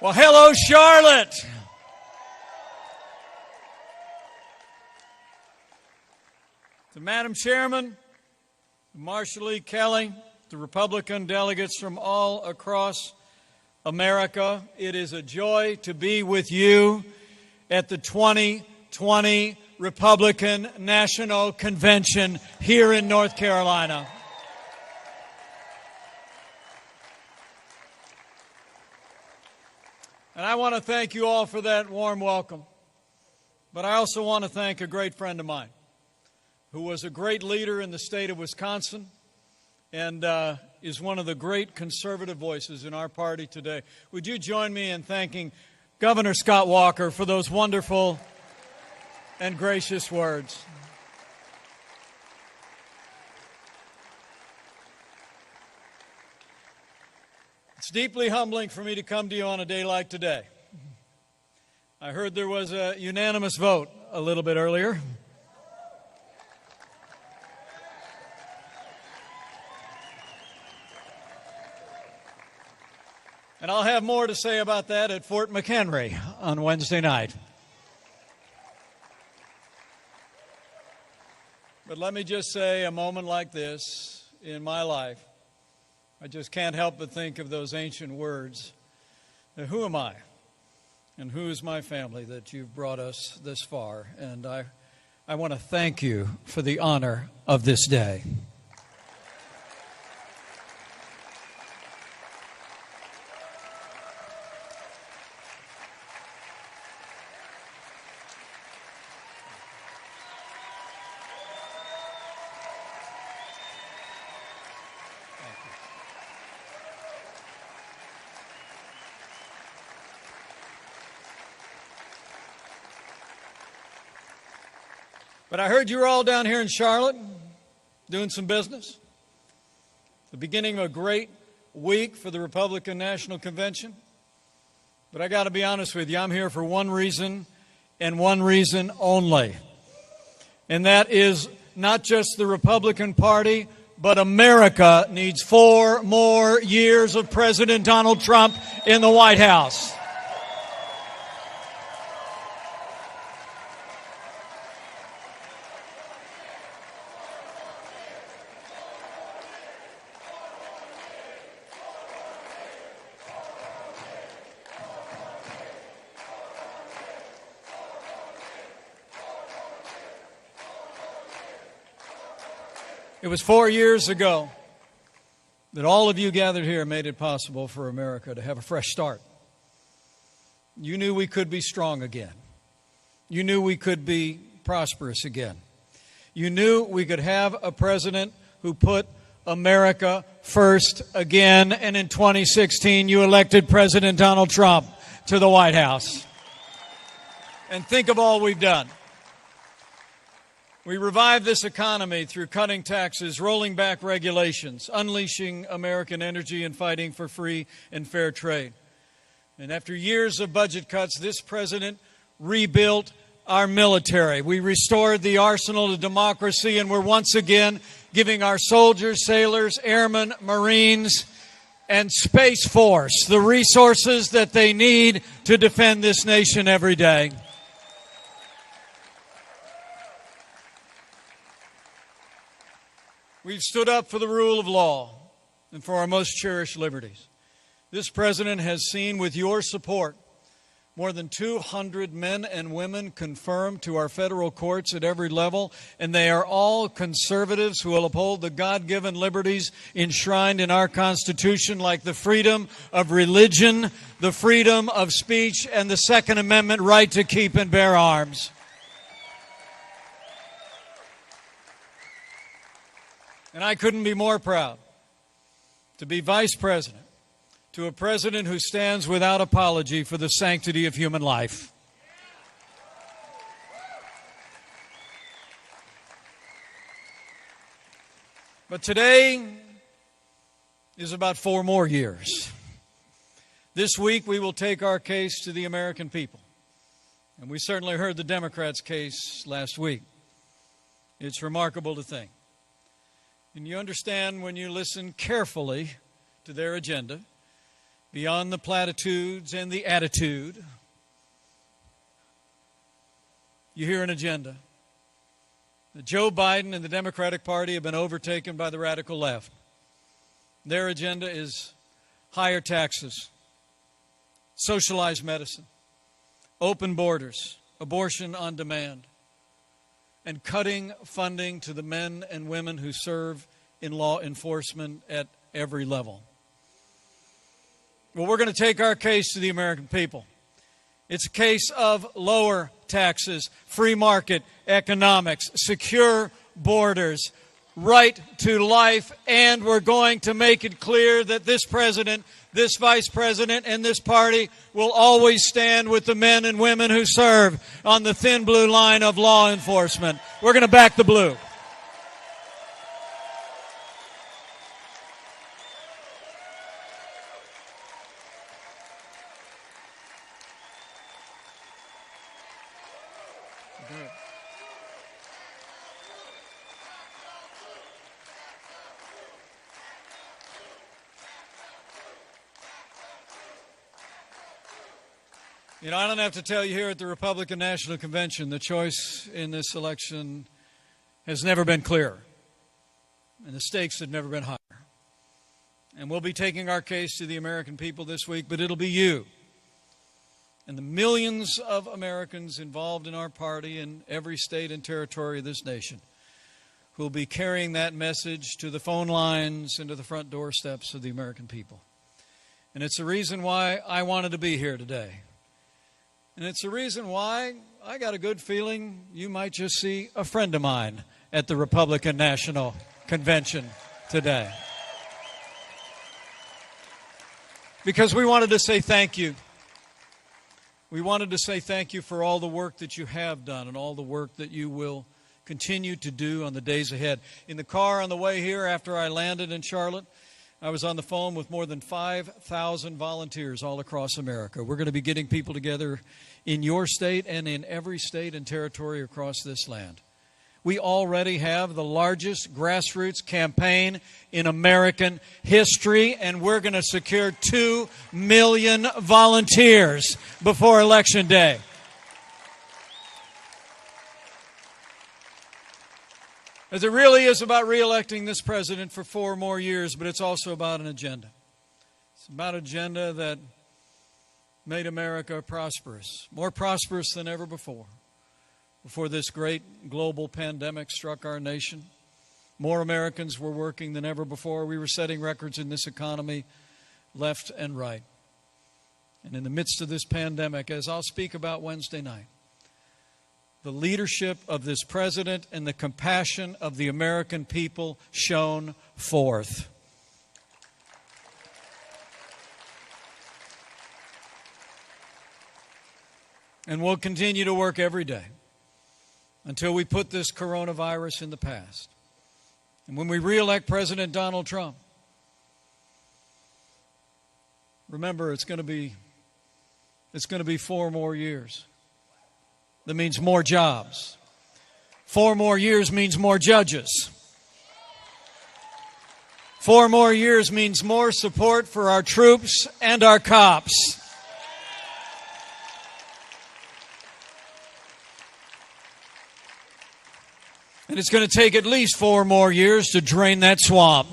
Well, hello, Charlotte. To Madam Chairman, Marshall E. Kelly, the Republican delegates from all across America, it is a joy to be with you at the 2020 Republican National Convention here in North Carolina. And I want to thank you all for that warm welcome. But I also want to thank a great friend of mine who was a great leader in the state of Wisconsin and is one of the great conservative voices in our party today. Would you join me in thanking Governor Scott Walker for those wonderful and gracious words? It's deeply humbling for me to come to you on a day like today. I heard there was a unanimous vote a little bit earlier. And I'll have more to say about that at Fort McHenry on Wednesday night. But let me just say, a moment like this in my life, I just can't help but think of those ancient words. Who am I? And who is my family that you've brought us this far? And I want to thank you for the honor of this day. But I heard you were all down here in Charlotte doing some business. The beginning of a great week for the Republican National Convention. But I got to be honest with you, I'm here for one reason and one reason only. And that is not just the Republican Party, but America needs 4 more years of President Donald Trump in the White House. It was 4 years ago that all of you gathered here made it possible for America to have a fresh start. You knew we could be strong again. You knew we could be prosperous again. You knew we could have a president who put America first again. And in 2016, you elected President Donald Trump to the White House. And think of all we've done. We revived this economy through cutting taxes, rolling back regulations, unleashing American energy, and fighting for free and fair trade. And after years of budget cuts, this president rebuilt our military. We restored the arsenal of democracy, and we're once again giving our soldiers, sailors, airmen, Marines, and Space Force the resources that they need to defend this nation every day. We've stood up for the rule of law and for our most cherished liberties. This president has seen, with your support, more than 200 men and women confirmed to our federal courts at every level, and they are all conservatives who will uphold the God-given liberties enshrined in our Constitution, like the freedom of religion, the freedom of speech, and the Second Amendment right to keep and bear arms. And I couldn't be more proud to be vice president to a president who stands without apology for the sanctity of human life. But today is about 4 more years. This week we will take our case to the American people. And we certainly heard the Democrats' case last week. It's remarkable to think. And you understand when you listen carefully to their agenda beyond the platitudes and the attitude, you hear an agenda. Joe Biden and the Democratic Party have been overtaken by the radical left. Their agenda is higher taxes, socialized medicine, open borders, abortion on demand, and cutting funding to the men and women who serve in law enforcement at every level. Well, we're going to take our case to the American people. It's a case of lower taxes, free market economics, secure borders, right to life, and we're going to make it clear that this president, this vice president, and this party will always stand with the men and women who serve on the thin blue line of law enforcement. We're going to back the blue. You know, I don't have to tell you here at the Republican National Convention, the choice in this election has never been clearer, and the stakes have never been higher. And we'll be taking our case to the American people this week, but it'll be you and the millions of Americans involved in our party in every state and territory of this nation who will be carrying that message to the phone lines and to the front doorsteps of the American people. And it's the reason why I wanted to be here today. And it's the reason why I got a good feeling you might just see a friend of mine at the Republican National Convention today. Because we wanted to say thank you. We wanted to say thank you for all the work that you have done and all the work that you will continue to do on the days ahead. In the car on the way here after I landed in Charlotte, I was on the phone with more than 5,000 volunteers all across America. We're going to be getting people together in your state and in every state and territory across this land. We already have the largest grassroots campaign in American history, and we're going to secure 2 million volunteers before Election Day. As it really is about reelecting this president for 4 more years, but it's also about an agenda. It's about an agenda that made America prosperous, more prosperous than ever before this great global pandemic struck our nation. More Americans were working than ever before. We were setting records in this economy left and right. And in the midst of this pandemic, as I'll speak about Wednesday night, the leadership of this president and the compassion of the American people shone forth. And we'll continue to work every day until we put this coronavirus in the past. And when we reelect President Donald Trump, remember, it's going to be 4 more years. That means more jobs. 4 more years means more judges. 4 more years means more support for our troops and our cops. And it's going to take at least 4 more years to drain that swamp.